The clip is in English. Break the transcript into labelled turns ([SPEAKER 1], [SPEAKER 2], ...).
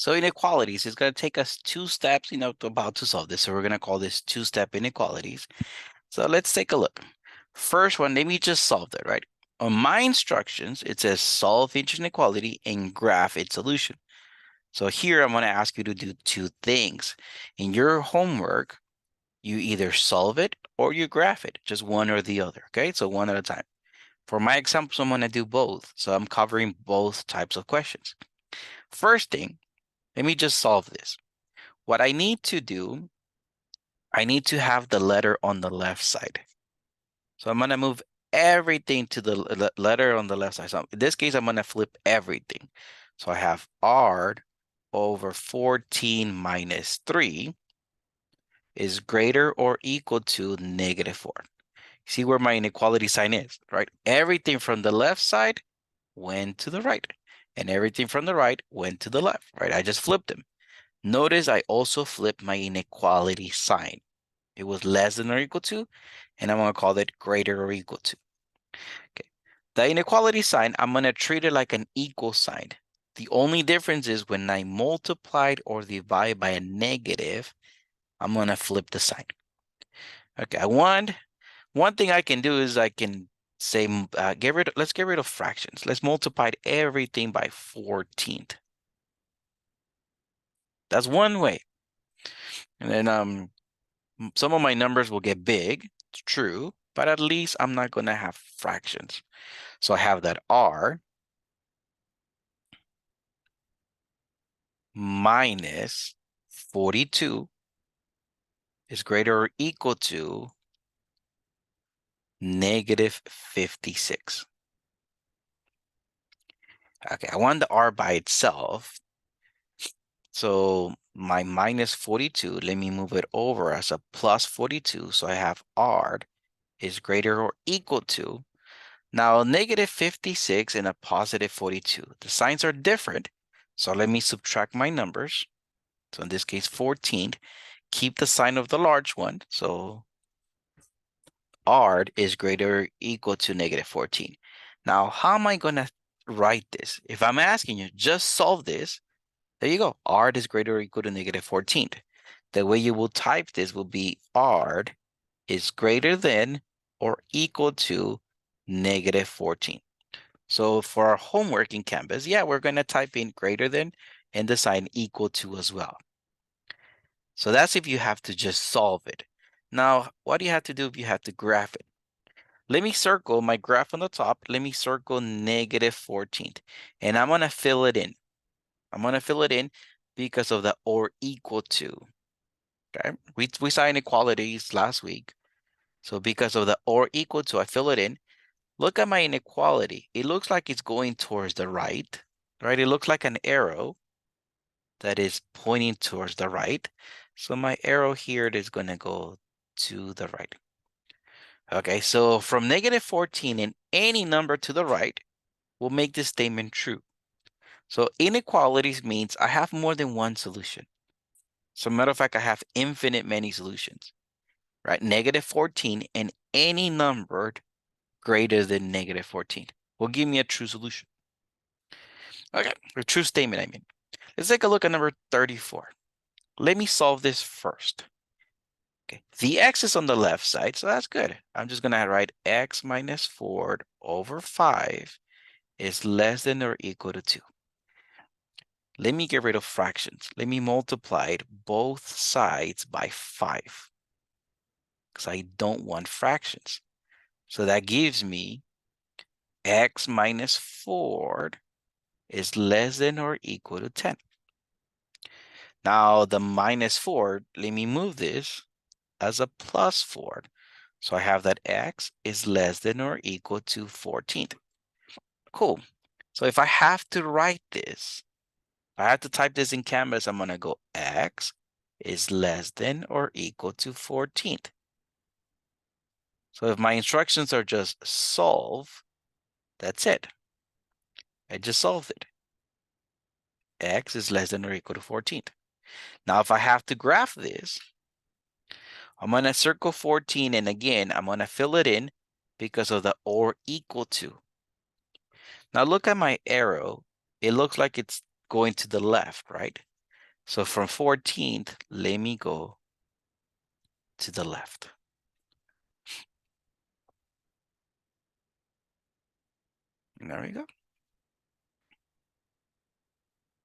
[SPEAKER 1] So inequalities is going to take us 2 steps, about to solve this. So we're going to call this 2-step inequalities. So let's take a look. First one, let me just solve that, right? On my instructions, it says solve each inequality and graph its solution. So here I'm going to ask you to do 2 things. In your homework, you either solve it or you graph it, just one or the other, okay? So one at a time. For my examples, I'm going to do both. So I'm covering both types of questions. First thing, let me just solve this. What I need to do, I need to have the letter on the left side. So I'm going to move everything to the letter on the left side. So in this case, I'm going to flip everything. So I have r over 14 minus 3 is greater or equal to -4. See where my inequality sign is, right? Everything from the left side went to the right, and everything from the right went to the left, right? I just flipped them. Notice I also flipped my inequality sign. It was less than or equal to, and I'm going to call it greater or equal to. Okay. The inequality sign, I'm going to treat it like an equal sign. The only difference is when I multiplied or divide by a negative, I'm going to flip the sign. Okay, one thing I can do is I can say, let's get rid of fractions. Let's multiply everything by 14. That's one way. And then some of my numbers will get big. It's true, but at least I'm not going to have fractions. So I have that r minus 42 is greater or equal to -56. Okay, I want the r by itself. So my minus 42, let me move it over as a plus 42. So I have r is greater or equal to. Now, -56 and a positive 42. The signs are different. So let me subtract my numbers. So in this case, 14. Keep the sign of the large one. So r is greater or equal to -14. Now, how am I going to write this? If I'm asking you, just solve this. There you go. R is greater or equal to -14. The way you will type this will be R is greater than or equal to -14. So for our homework in Canvas, yeah, we're going to type in greater than and the sign equal to as well. So that's if you have to just solve it. Now, what do you have to do if you have to graph it? Let me circle my graph on the top. Let me circle -14. And I'm going to fill it in. I'm going to fill it in because of the or equal to. Okay, we saw inequalities last week. So because of the or equal to, I fill it in. Look at my inequality. It looks like it's going towards the right, right? It looks like an arrow that is pointing towards the right. So my arrow here is going to go to the right. Okay, so from -14 and any number to the right will make this statement true. So inequalities means I have more than one solution. So matter of fact, I have infinite many solutions, right? -14 and any number greater than -14 will give me a true solution. Okay, a true statement, I mean. Let's take a look at number 34. Let me solve this first. Okay, the x is on the left side, so that's good. I'm just gonna write x minus 4 over 5 is less than or equal to 2. Let me get rid of fractions. Let me multiply both sides by 5 because I don't want fractions. So that gives me x minus 4 is less than or equal to 10. Now the -4, let me move this as a +4. So I have that x is less than or equal to 14. Cool. So if I have to write this, I have to type this in Canvas, I'm gonna go x is less than or equal to 14. So if my instructions are just solve, that's it. I just solved it. X is less than or equal to 14. Now, if I have to graph this, I'm going to circle 14, and again, I'm going to fill it in because of the or equal to. Now, look at my arrow. It looks like it's going to the left, right? So from 14th, let me go to the left. And there we go.